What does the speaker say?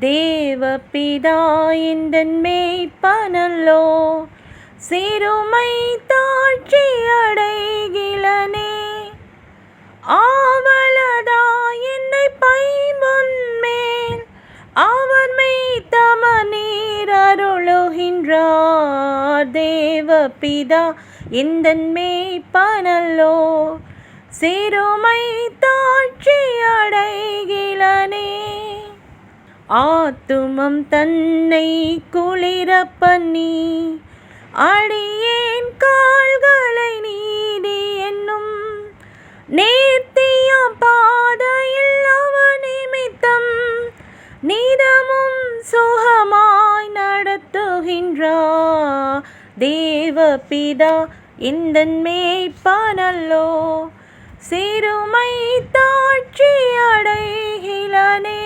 தேவபிதா எந்தன் மேய்ப்பனல்லோ, சிறுமை தாழ்ச்சி அடைகிலனே. ஆவலதா என்னை பைமுன்மேல் அவர் மேய்த்தம நீர் அருளுகின்றார். தேவபிதா எந்தன் மேய்ப்பனல்லோ, சிறுமை தாழ்ச்சி அடைகிலனே. ஆத்துமம் தன்னை குளிர பண்ணி அடியேன் கால்களை நீதி என்னும் நேர்த்தியாம் பாதையில் அவர் நிமித்தம் நிதமும் சுகமாய் நடத்துகின்றார். தேவபிதா எந்தன் மேய்ப்பனல்லோ, சிறுமை தாழ்ச்சி அடைகிலனே.